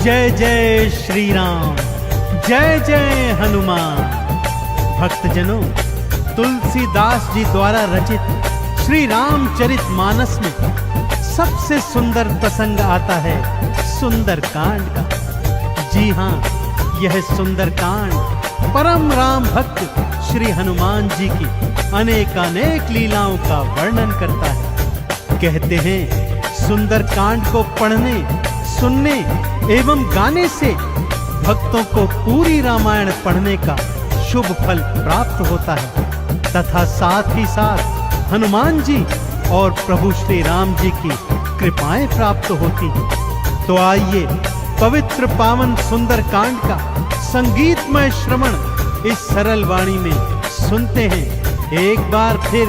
जय जय श्री राम, जय जय हनुमान। भक्तजनों, तुलसीदास जी द्वारा रचित श्री रामचरित मानस में सबसे सुंदर प्रसंग आता है सुंदरकांड का। जी हाँ, यह सुंदरकांड परम राम भक्त श्री हनुमान जी की अनेकानेक लीलाओं का वर्णन करता है। कहते हैं सुंदरकांड को पढ़ने, सुनने एवं गाने से भक्तों को पूरी रामायण पढ़ने का शुभ फल प्राप्त होता है तथा साथ ही साथ हनुमान जी और प्रभु श्री राम जी की कृपाएं प्राप्त होती हैं। तो आइए पवित्र पावन सुंदरकांड का संगीतमय श्रवण इस सरल वाणी में सुनते हैं। एक बार फिर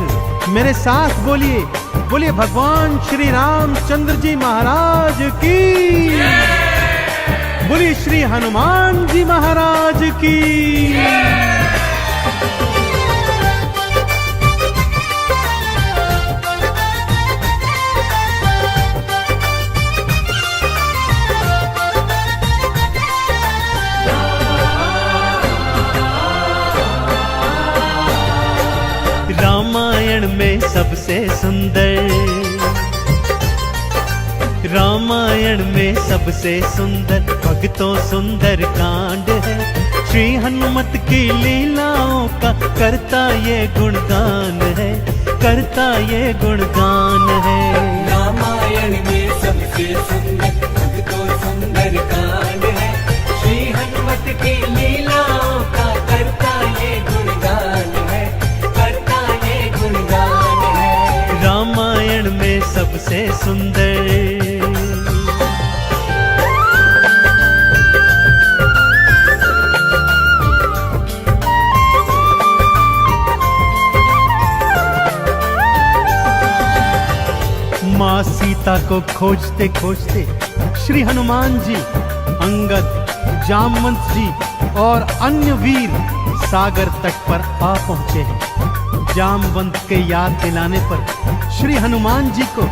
मेरे साथ बोलिए, बोलिए भगवान श्री रामचंद्र जी महाराज की, बोलिए श्री हनुमान जी महाराज की। रामायण में सबसे सुंदर, रामायण में सबसे सुंदर भक्तों सुंदर कांड है। श्री हनुमत की लीलाओं का करता ये गुणगान है, करता ये गुणगान है। रामायण में सबसे सुंदर भक्तों सुंदर कांड है। श्री हनुमत की लीलाओं का करता ये गुणगान है, करता ये गुणगान है। रामायण में सबसे सुंदर। माँ सीता को खोजते खोजते श्री हनुमान जी, अंगद, जामवंत जी और अन्य वीर सागर तट पर आ पहुंचे हैं। जामवंत के याद दिलाने पर श्री हनुमान जी को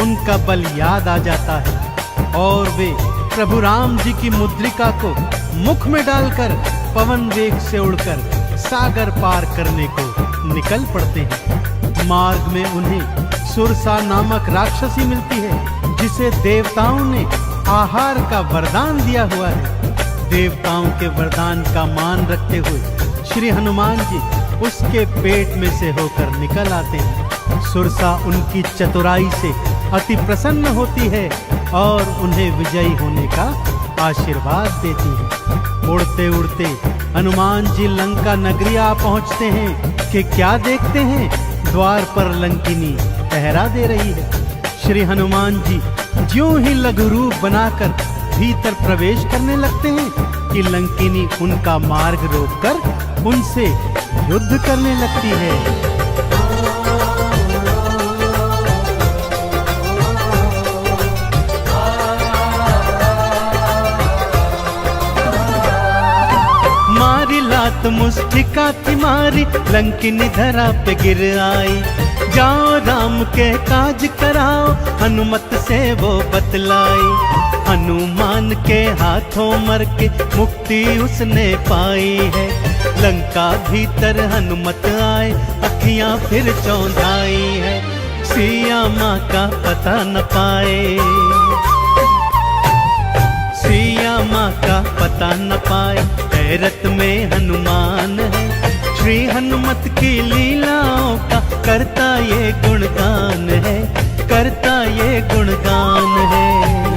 उनका बल याद आ जाता है और वे प्रभु राम जी की मुद्रिका को मुख में डालकर पवन वेग से उड़कर सागर पार करने को निकल पड़ते हैं। मार्ग में उन्हें सुरसा नामक राक्षसी मिलती है जिसे देवताओं ने आहार का वरदान दिया हुआ है। देवताओं के वरदान का मान रखते हुए श्री हनुमान जी उसके पेट में से होकर निकल आते हैं। सुरसा उनकी चतुराई से अति प्रसन्न होती है और उन्हें विजयी होने का आशीर्वाद देती है। उड़ते उड़ते हनुमान जी लंका नगरी आ पहुंचते हैं कि क्या देखते हैं, द्वार पर लंकिनी पहरा दे रही है। श्री हनुमान जी ज्यों ही लघु रूप बनाकर भीतर प्रवेश करने लगते हैं कि लंकिनी उनका मार्ग रोककर उनसे युद्ध करने लगती है। मारी लात मुस्टिका थी मारी, लंकिनी धरा पे गिर आई। जाओ राम के काज कराओ, हनुमत से वो बतलाई। हनुमान के हाथों मर के मुक्ति उसने पाई है। लंका भीतर हनुमत आए, अखियां फिर चौंधाई है। सिया माँ का पता न पाए, सिया माँ का पता न पाए। हैरत में हनुमान है, श्री हनुमत की लीलाओं का करता ये गुणगान है, करता ये गुणगान है।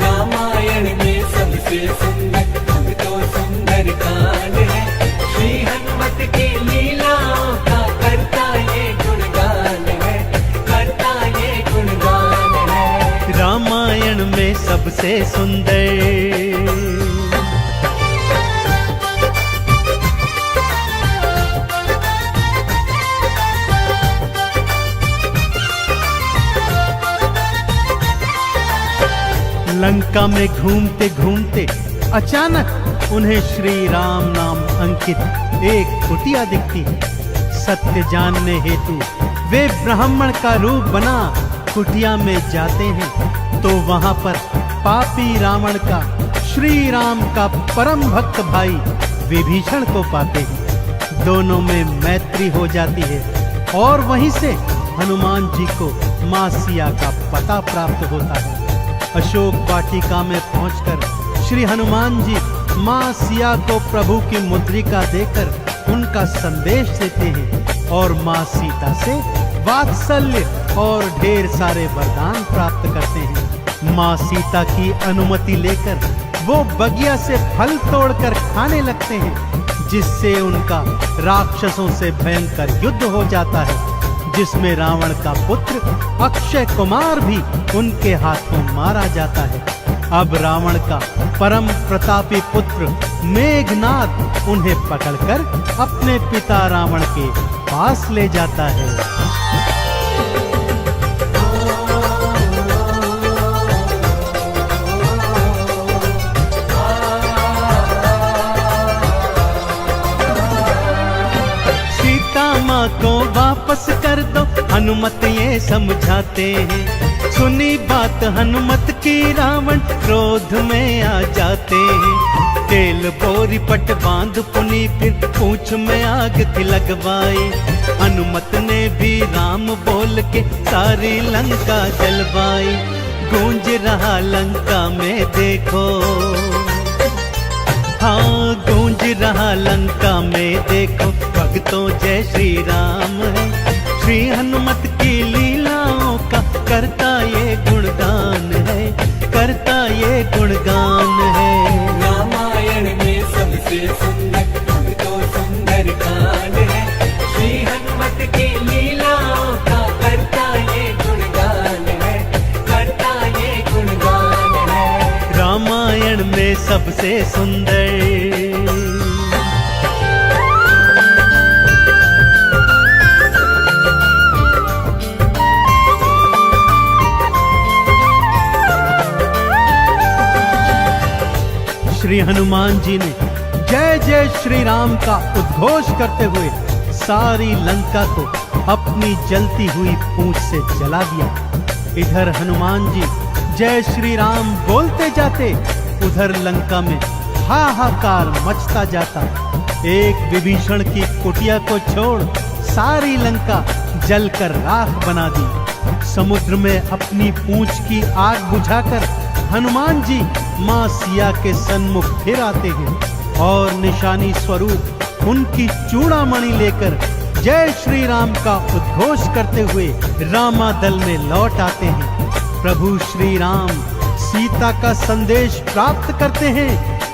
रामायण में सबसे सुंदर भक्तों सुंदर कांड है। श्री हनुमत की लीलाओं का करता ये गुणगान है, करता ये गुणगान है। रामायण में सबसे सुंदर। लंका में घूमते घूमते अचानक उन्हें श्री राम नाम अंकित एक कुटिया दिखती है। सत्य जानने हेतु वे ब्राह्मण का रूप बना कुटिया में जाते हैं तो वहां पर पापी रावण का श्री राम का परम भक्त भाई विभीषण को पाते हैं। दोनों में मैत्री हो जाती है और वहीं से हनुमान जी को मां सिया का पता प्राप्त होता है। अशोक वाटिका में पहुंचकर श्री हनुमान जी मां सिया को प्रभु की मुद्रिका देकर उनका संदेश देते हैं और मां सीता से वात्सल्य और ढेर सारे वरदान प्राप्त करते हैं। मां सीता की अनुमति लेकर वो बगिया से फल तोड़कर खाने लगते हैं, जिससे उनका राक्षसों से भयंकर युद्ध हो जाता है, जिसमें रावण का पुत्र अक्षय कुमार भी उनके हाथों मारा जाता है। अब रावण का परम प्रतापी पुत्र मेघनाद उन्हें पकड़कर अपने पिता रावण के पास ले जाता है। माँ को वापस कर दो, हनुमत ये समझाते हैं। सुनी बात हनुमत की रावण क्रोध में आ जाते हैं। तेल बोरी पट बांध पुनी फिर पूंछ में आग थी लगवाई। हनुमत ने भी राम बोल के सारी लंका जलवाई। गूंज रहा लंका में देखो, हाँ गूंज रहा लंका में देखो, भक्तों जय श्री राम है। श्री हनुमत की लीलाओं का करता ये गुणगान है, करता ये गुणगान है। रामायण में सबसे सुंदर तो सुंदर कांड है। श्री हनुमत की लीलाओं का करता ये गुणगान है, करता ये गुणगान है। रामायण में सबसे सुंदर श्री हनुमान जी ने जय जय श्री राम का उद्घोष करते हुए सारी लंका को अपनी जलती हुई पूंछ से जला दिया। इधर हनुमान जी जय श्री राम बोलते जाते, उधर लंका में हाहाकार मचता जाता। एक विभीषण की कुटिया को छोड़ सारी लंका जलकर राख बना दी। समुद्र में अपनी पूंछ की आग बुझाकर हनुमान जी मां सिया के सन्मुख फिर आते हैं और निशानी स्वरूप उनकी चूड़ामणि लेकर जय श्री राम का उद्घोष करते हुए रामादल में लौट आते हैं। प्रभु श्री राम सीता का संदेश प्राप्त करते हैं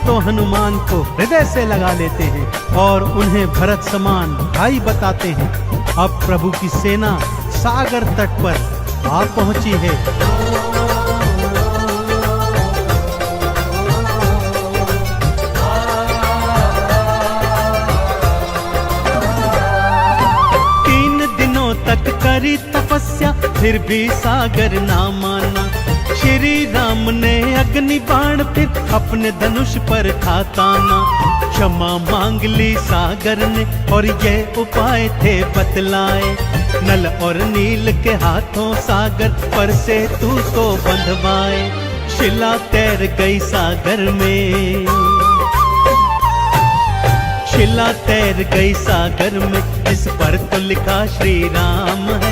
तो हनुमान को हृदय से लगा लेते हैं और उन्हें भरत समान भाई बताते हैं। अब प्रभु की सेना सागर तट पर आ पहुंची है। तक करी तपस्या फिर भी सागर ना माना। श्री राम ने अग्नि बाण फिर अपने धनुष पर था ताना। क्षमा मांग ली सागर ने और ये उपाय थे बतलाए। नल और नील के हाथों सागर पर से तू को बंधवाए। शिला तैर गई सागर में, शिला तैर गई सागर में, इस पर तो लिखा श्री राम है।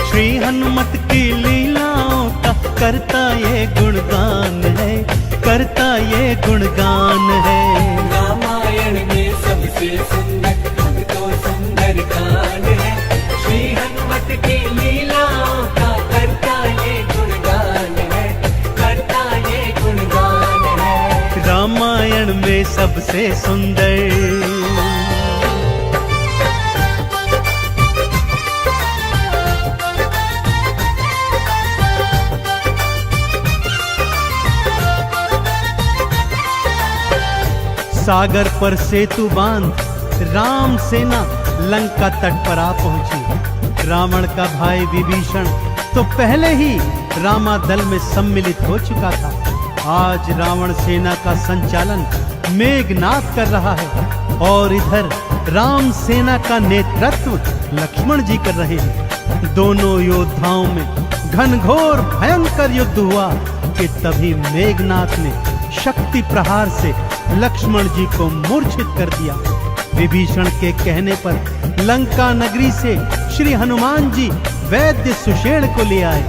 श्री हनुमत की लीलाओं का करता ये गुणगान है, करता ये गुणगान है। रामायण में सबसे सुंदर तो सुंदर कांड है। श्री हनुमत की लीलाओं का करता ये गुणगान है, करता ये गुणगान है। रामायण में सबसे सुंदर सागर पर सेतु बांध राम सेना लंका तट पर आ पहुंची। रावण का भाई विभीषण तो पहले ही रामादल में सम्मिलित हो चुका था। आज रावण सेना का संचालन मेघनाद कर रहा है और इधर राम सेना का नेतृत्व लक्ष्मण जी कर रहे हैं। दोनों योद्धाओं में घनघोर भयंकर युद्ध हुआ कि तभी मेघनाद ने शक्ति प्रहार से लक्ष्मण जी को मूर्छित कर दिया। विभीषण के कहने पर लंका नगरी से श्री हनुमान जी वैद्य सुषेण को ले आए।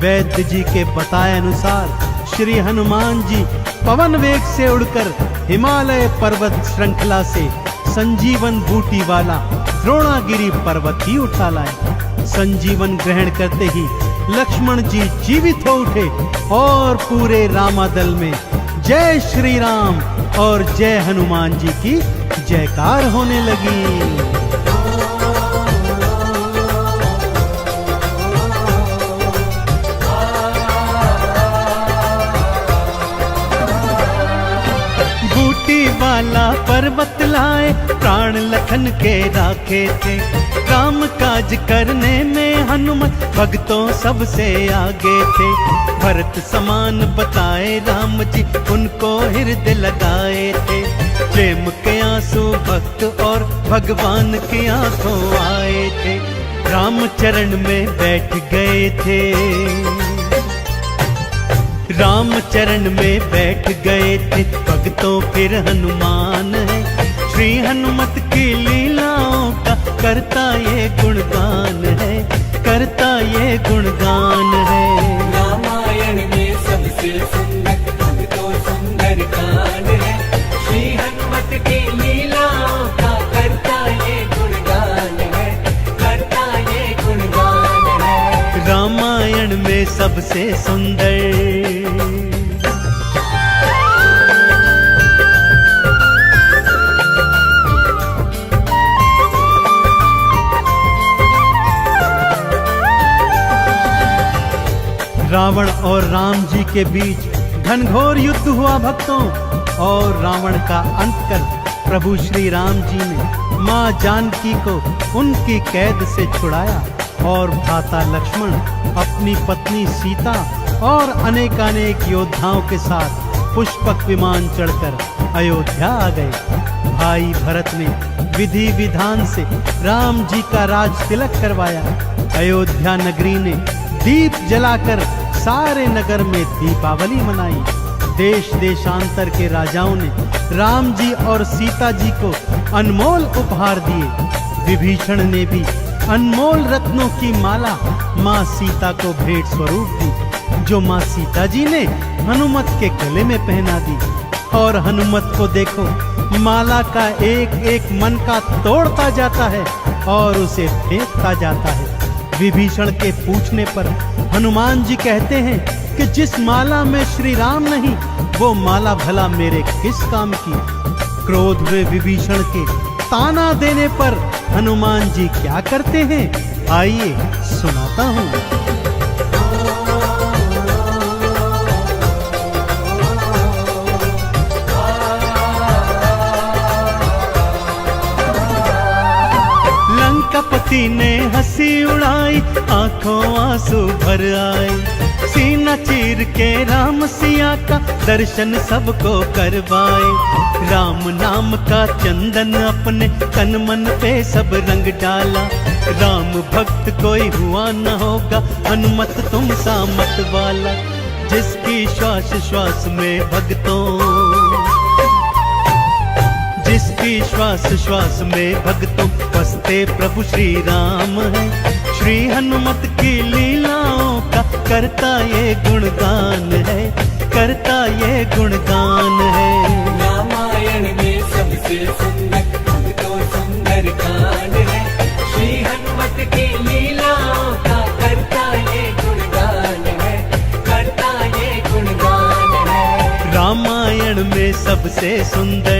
वैद्य जी के बताए अनुसार श्री हनुमान जी पवन वेग से उड़कर हिमालय पर्वत श्रृंखला से संजीवन बूटी वाला द्रोणागिरी पर्वत ही उठा लाए। संजीवन ग्रहण करते ही लक्ष्मण जी जीवित हो उठे और पूरे रामादल में जय श्री राम और जय हनुमान जी की जयकार होने लगी। वाला पर्वत लाए प्राण लखन के राखे थे। काम काज करने में हनुमत भक्तों सबसे आगे थे। भरत समान बताए राम जी उनको हृदय लगाए थे। प्रेम के आंसू भक्त और भगवान की आंखों आए थे। राम चरण में बैठ गए थे। राम चरण में बैठ गए थे भक्तों फिर हनुमान है। श्री हनुमत की लीलाओं का करता ये गुणगान है, करता ये गुणगान है। रामायण में सबसे सुंदर भक्तों सुंदर कांड है। श्री हनुमत की लीलाओं का करता ये गुणगान है, करता ये गुणगान है। रामायण में सबसे सुंदर रावण और राम जी के बीच घनघोर युद्ध हुआ भक्तों। और रावण का अंत कर प्रभु श्री राम जी ने मां जानकी को उनकी कैद से छुड़ाया और भ्राता लक्ष्मण अपनी पत्नी सीता और अनेकानेक योद्धाओं के साथ पुष्पक विमान चढ़कर अयोध्या आ गए। भाई भरत ने विधि विधान से राम जी का राज तिलक करवाया। अयोध्या नगरी ने दीप जलाकर सारे नगर में दीपावली मनाई। देश देशांतर के राजाओं ने राम जी और सीता जी को अनमोल उपहार दिए। विभीषण ने भी अनमोल रत्नों की माला माँ सीता को भेंट स्वरूप दी, जो माँ सीता जी ने हनुमत के गले में पहना दी। और हनुमत को देखो, माला का एक एक मन का तोड़ता जाता है और उसे फेंकता जाता है। विभीषण के पूछने पर हनुमान जी कहते हैं कि जिस माला में श्री राम नहीं, वो माला भला मेरे किस काम की। क्रोध में विभीषण के ताना देने पर हनुमान जी क्या करते हैं, आइए सुनाता हूँ। लंकापति ने हंसी उड़ाई, आंखों आंसू भर आए। सीना चीर के राम सिया का दर्शन सबको करवाए। राम नाम का चंदन अपने तन मन पे सब रंग डाला। राम भक्त कोई हुआ न होगा, हनुमत तुम सा मत वाला। जिसकी श्वास श्वास में भक्तों, जिसकी श्वास श्वास में भक्तों बसते प्रभु श्री राम है। श्री हनुमत की लीलाओं का करता ये गुणगान है, करता ये गुणगान है। रामायण में सबसे सुंदर भक्तों सुंदर कांड है। श्री हनुमत की लीलाओं का करता ये गुणगान है, करता ये गुणगान है। रामायण में सबसे सुंदर।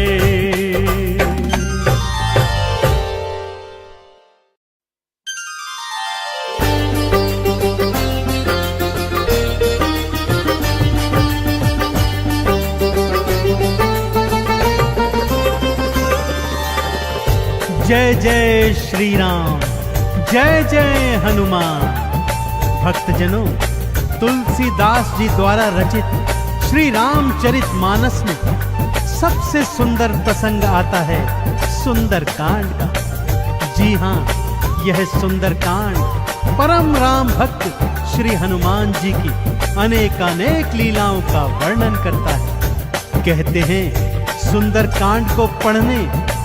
जय जय श्री राम, जय जय हनुमान। भक्तजनों, तुलसीदास जी द्वारा रचित श्री रामचरित मानस में सबसे सुंदर प्रसंग आता है सुंदर कांड का। जी हाँ, यह सुंदर कांड परम राम भक्त श्री हनुमान जी की अनेकानेक लीलाओं का वर्णन करता है। कहते हैं सुंदरकांड को पढ़ने,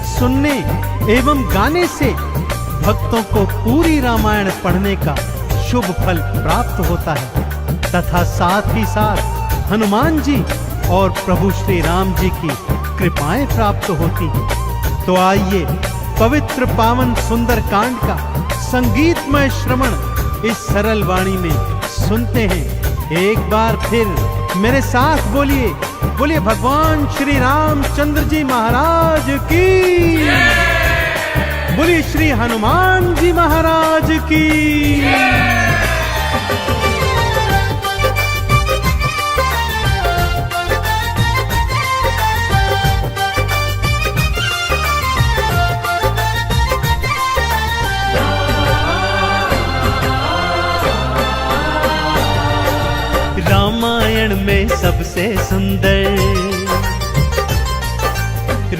सुनने एवं गाने से भक्तों को पूरी रामायण पढ़ने का शुभ फल प्राप्त होता है तथा साथ ही साथ हनुमान जी और प्रभु श्री राम जी की कृपाएं प्राप्त होती हैं। तो आइए पवित्र पावन सुंदरकांड का संगीतमय श्रवण इस सरल वाणी में सुनते हैं। एक बार फिर मेरे साथ बोलिए, बोलिए भगवान श्री रामचंद्र जी महाराज की, बोलिए श्री हनुमान जी महाराज की। रामायण में सबसे सुंदर,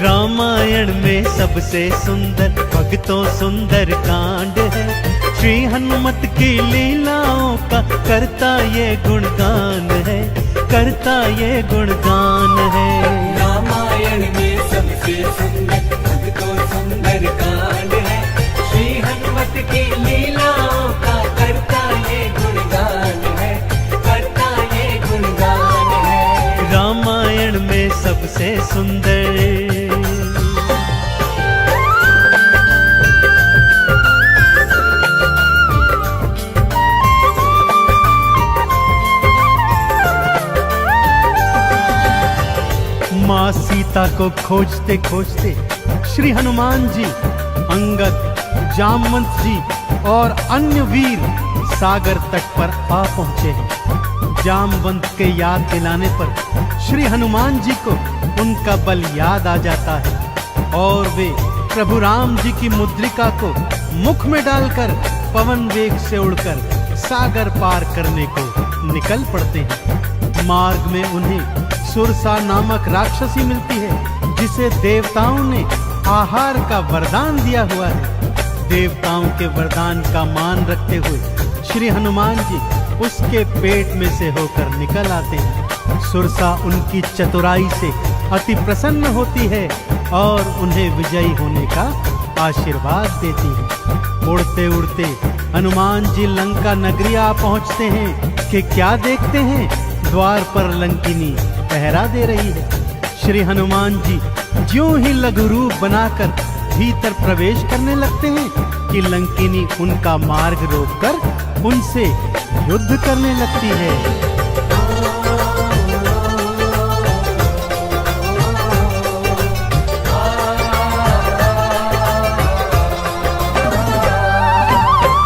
रामायण में सबसे सुंदर भक्तों सुंदर कांड है। श्री हनुमत की लीलाओं का करता ये गुणगान है, करता ये गुणगान है। रामायण में सबसे सुंदर भक्तों सुंदर कांड है। श्री हनुमत की लीलाओं का करता ये गुणगान है, करता ये गुणगान है। रामायण में सबसे सुंदर। माँ सीता को खोजते खोजते श्री हनुमान जी, अंगद, जामवंत जी और अन्य वीर सागर तट पर आ पहुंचे हैं। जामवंत के याद दिलाने पर श्री हनुमान जी को उनका बल याद आ जाता है और वे प्रभु राम जी की मुद्रिका को मुख में डालकर पवन वेग से उड़कर सागर पार करने को निकल पड़ते हैं। मार्ग में उन्हें सुरसा नामक राक्षसी मिलती है जिसे देवताओं ने आहार का वरदान दिया हुआ है। देवताओं के वरदान का मान रखते हुए श्री हनुमान जी उसके पेट में से होकर निकल आते हैं। सुरसा उनकी चतुराई से अति प्रसन्न होती है और उन्हें विजयी होने का आशीर्वाद देती है। उड़ते उड़ते हनुमान जी लंका नगरी आ पहुंचते हैं कि क्या देखते हैं, द्वार पर लंकिनी पहरा दे रही है। श्री हनुमान जी ज्यों ही लघु रूप बनाकर भीतर प्रवेश करने लगते हैं कि लंकिनी उनका मार्ग रोककर उनसे युद्ध करने लगती है।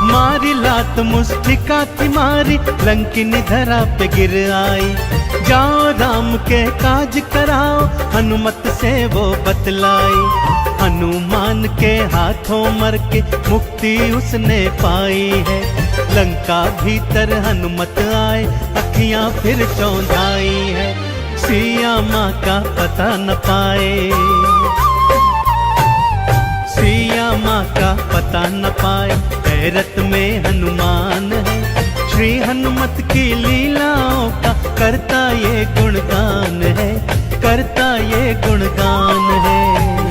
मारी लात मुष्टिका की मारी, लंकिनी धरा पे गिर आई। जाओ राम के काज कराओ, हनुमत से वो बतलाई। हनुमान के हाथों मर के मुक्ति उसने पाई है। लंका भीतर हनुमत आए, अखियां फिर चौंधाई है। सिया माँ का पता न पाए, सिया माँ का पता न पाए। हैरत में हनुमान है, श्री हनुमत की लीलाओं का करता ये गुणगान है, करता ये गुणगान है।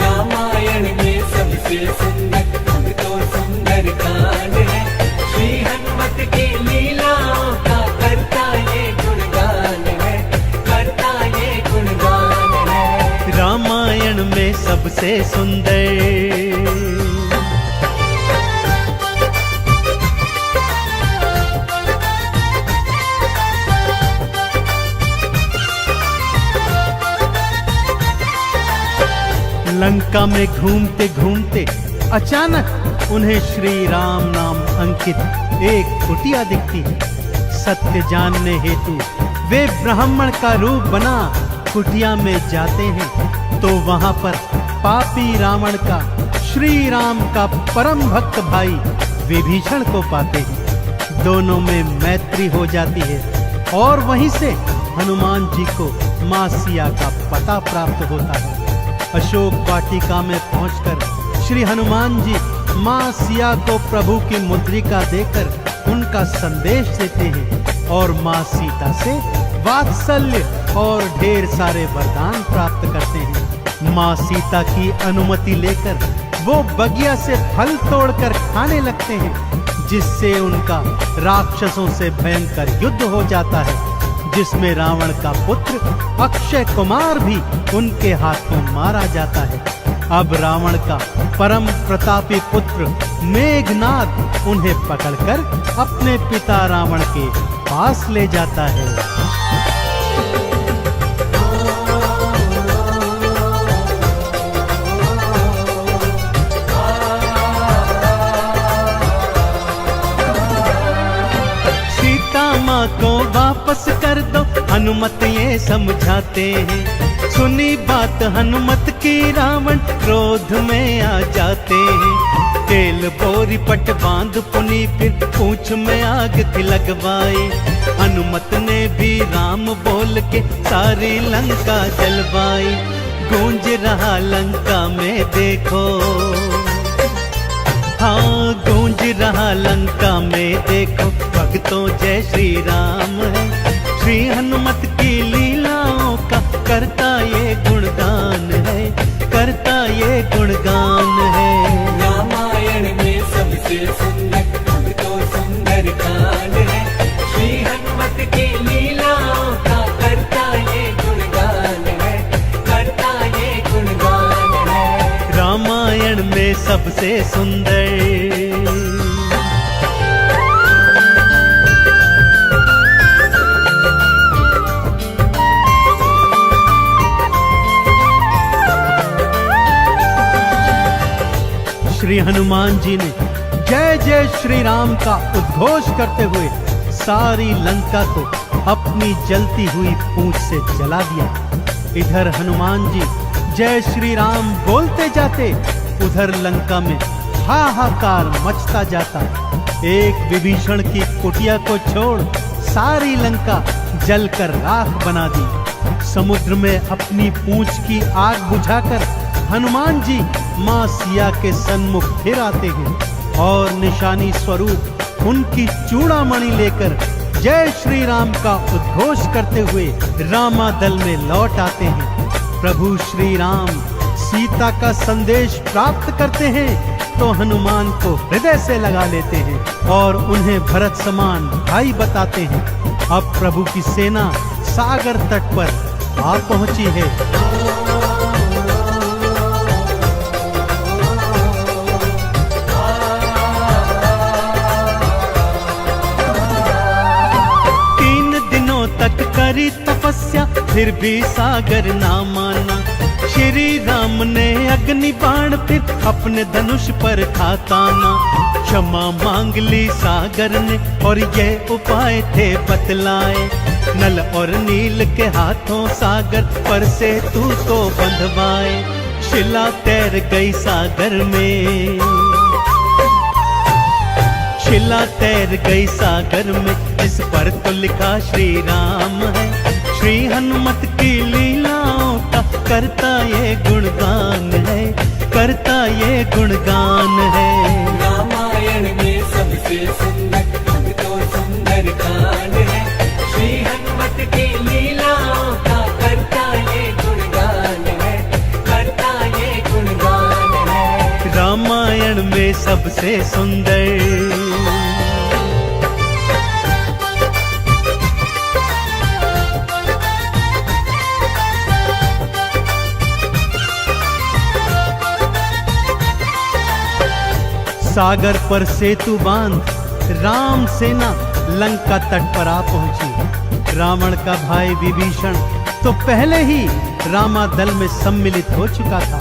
रामायण में सबसे सुंदर भक्तों सुंदर कांड है। श्री हनुमत की लीलाओं का करता ये गुणगान है, करता ये गुणगान है। रामायण में सबसे सुंदर। लंका में घूमते घूमते अचानक उन्हें श्री राम नाम अंकित एक कुटिया दिखती है। सत्य जानने हेतु वे ब्राह्मण का रूप बना कुटिया में जाते हैं तो वहां पर पापी रावण का श्री राम का परम भक्त भाई विभीषण को पाते हैं। दोनों में मैत्री हो जाती है और वहीं से हनुमान जी को मां सिया का पता प्राप्त होता है। अशोक वाटिका में पहुंचकर श्री हनुमान जी मां सिया को प्रभु की मुद्रिका देकर उनका संदेश देते हैं और मां सीता से वात्सल्य और ढेर सारे वरदान प्राप्त करते हैं। माँ सीता की अनुमति लेकर वो बगिया से फल तोड़कर खाने लगते हैं, जिससे उनका राक्षसों से भयंकर युद्ध हो जाता है, जिसमें रावण का पुत्र अक्षय कुमार भी उनके हाथों मारा जाता है। अब रावण का परम प्रतापी पुत्र मेघनाद उन्हें पकड़कर अपने पिता रावण के पास ले जाता है। माँ को वापस कर दो, हनुमत ये समझाते हैं। सुनी बात हनुमत की रावण क्रोध में आ जाते हैं। तेल बोरी पट बांध पुनी फिर पूंछ में आग थी लगवाई। हनुमत ने भी राम बोल के सारी लंका जलवाई। गूंज रहा लंका में देखो, हाँ गूंज रहा लंका में देखो, भक्तों जय श्री राम है। श्री हनुमत की लीलाओं का करता ये गुणगान है, करता ये गुणगान है। रामायण में सबसे सुंदर अब तो सुंदर कांड है। श्री हनुमत की लीलाओं का करता ये गुणगान है, करता ये गुणगान है। रामायण में सबसे सुंदर श्री हनुमान जी ने जय जय श्री राम का उद्घोष करते हुए सारी लंका को अपनी जलती हुई पूंछ से जला दिया। इधर हनुमान जी जय श्री राम बोलते जाते, उधर लंका में हाहाकार मचता जाता। एक विभीषण की कुटिया को छोड़ सारी लंका जलकर राख बना दी। समुद्र में अपनी पूंछ की आग बुझाकर हनुमान जी माँ सिया के सन्मुख फिर आते हैं और निशानी स्वरूप उनकी चूड़ामणि लेकर जय श्री राम का उद्घोष करते हुए रामादल में लौट आते हैं। प्रभु श्री राम सीता का संदेश प्राप्त करते हैं तो हनुमान को हृदय से लगा लेते हैं और उन्हें भरत समान भाई बताते हैं। अब प्रभु की सेना सागर तट पर आ पहुंची है। करी तपस्या फिर भी सागर ना माना। श्री राम ने अग्नि बाण फिर अपने धनुष पर था ताना। क्षमा मांग ली सागर ने और ये उपाय थे बतलाए। नल और नील के हाथों सागर पर से तू को बंधवाए। शिला तैर गई सागर में, शिला तैर गई सागर में, इस पर तो लिखा श्री राम है। श्री हनुमत की लीलाओं का करता ये गुणगान है, करता ये गुणगान है। रामायण में सबसे सुंदर अब तो सुंदर कांड है। श्री हनुमत की लीलाओं का करता ये गुणगान है, करता ये गुणगान है। रामायण में सबसे सुंदर सागर पर सेतु बांध राम सेना लंका तट पर आ पहुंची। रावण का भाई विभीषण तो पहले ही रामादल में सम्मिलित हो चुका था।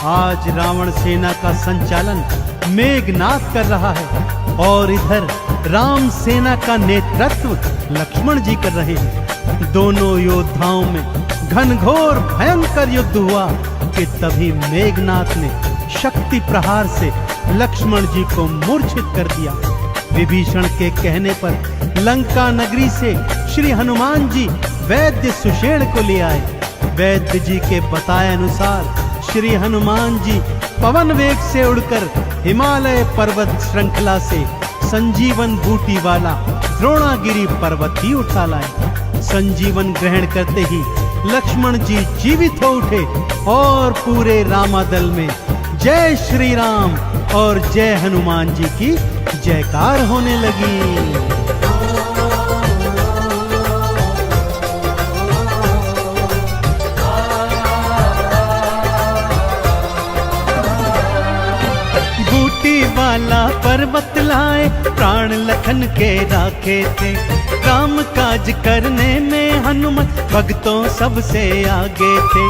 आज रावण सेना का संचालन मेघनाद कर रहा है और इधर राम सेना का नेतृत्व लक्ष्मण जी कर रहे हैं। दोनों योद्धाओं में घनघोर भयंकर युद्ध हुआ कि तभी मेघनाद ने शक्ति प्रहार से लक्ष्मण जी को मूर्छित कर दिया। विभीषण के कहने पर लंका नगरी से श्री हनुमान जी वैद्य सुषेण को ले आए। वैद्य जी के बताए अनुसार श्री हनुमान जी पवन वेग से उड़कर हिमालय पर्वत श्रृंखला से संजीवन बूटी वाला द्रोणागिरी पर्वत ही उठा लाए। संजीवन ग्रहण करते ही लक्ष्मण जी जीवित हो उठे और पूरे रामादल में जय श्री राम और जय हनुमान जी की जयकार होने लगी। वाला पर्वत लाए प्राण लखन के राखे थे। काम काज करने में हनुमत भक्तों सबसे आगे थे।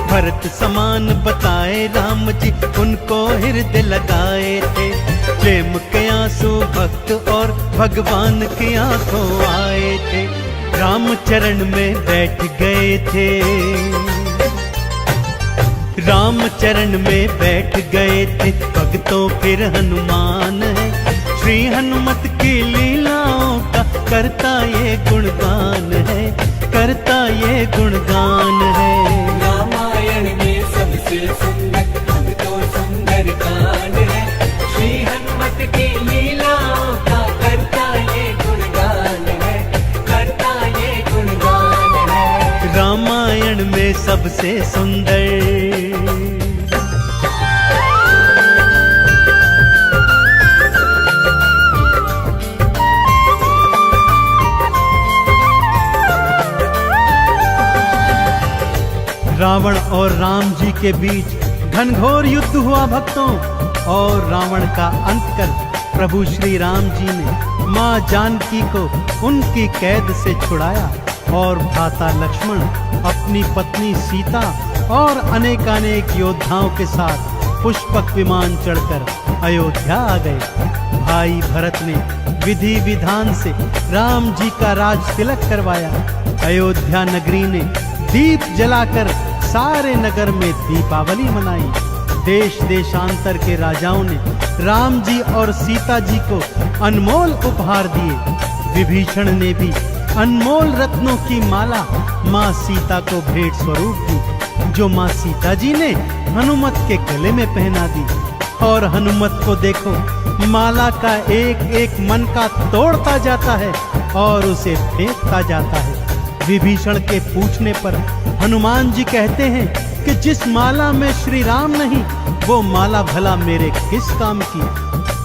भरत समान बताए राम जी उनको हृदय लगाए थे। प्रेम के आंसू भक्त और भगवान की आंखों आए थे। राम चरण में बैठ गए थे। राम चरण में बैठ गए थे भक्तों फिर हनुमान है। श्री हनुमत की लीलाओं का करता ये गुणगान है, करता ये गुणगान है। रामायण में सबसे सुंदर तो सुंदर कांड है। श्री हनुमत की लीलाओं का करता ये गुणगान है, करता ये गुणगान है। रामायण में सबसे सुंदर रावण और राम जी के बीच घनघोर युद्ध हुआ भक्तों, और रावण का अंत कर प्रभु श्री राम जी ने मां जानकी को उनकी कैद से छुड़ाया और भ्राता लक्ष्मण अपनी पत्नी सीता और अनेकानेक योद्धाओं के साथ पुष्पक विमान चढ़कर अयोध्या आ गए। भाई भरत ने विधि विधान से राम जी का राज तिलक करवाया। अयोध्या नगरी ने दीप जलाकर सारे नगर में दीपावली मनाई। देश देशांतर के राजाओं ने राम जी और सीता जी को अनमोल उपहार दिए। विभीषण ने भी अनमोल रत्नों की माला माँ सीता को भेंट स्वरूप दी, जो माँ सीता जी ने हनुमत के गले में पहना दी। और हनुमत को देखो, माला का एक एक मन का तोड़ता जाता है और उसे फेंकता जाता है। विभीषण के पूछने पर हनुमान जी कहते हैं कि जिस माला में श्री राम नहीं, वो माला भला मेरे किस काम की।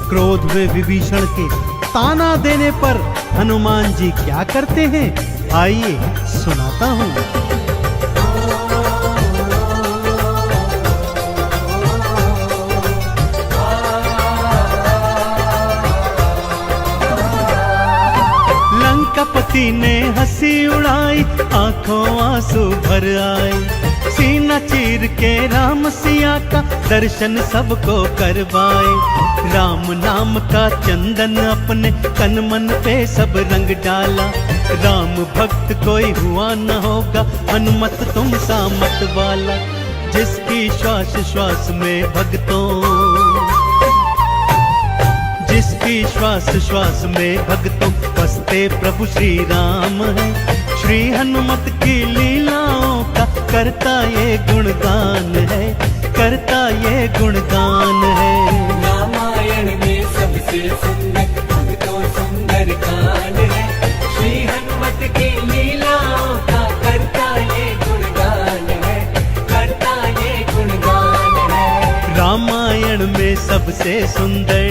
क्रोध में विभीषण के ताना देने पर हनुमान जी क्या करते हैं, आइए सुनाता हूँ। लंकापति ने हंसी उड़ाई, आंखों आंसू भर आए। सीना चीर के राम सिया का दर्शन सबको करवाए। राम नाम का चंदन अपने तन मन पे सब रंग डाला। राम भक्त कोई हुआ न होगा, हनुमत तुम सा मत वाला। जिसकी श्वास श्वास में भक्तों, जिसकी श्वास श्वास में भक्तों बसते प्रभु श्री राम है। श्री हनुमत की लीलाओं का करता ये गुणगान है, करता ये गुणगान है। रामायण में सबसे सुंदर तो सुंदर कांड है। श्री हनुमत की लीलाओं का करता ये गुणगान है, करता ये गुणगान है। रामायण में सबसे सुंदर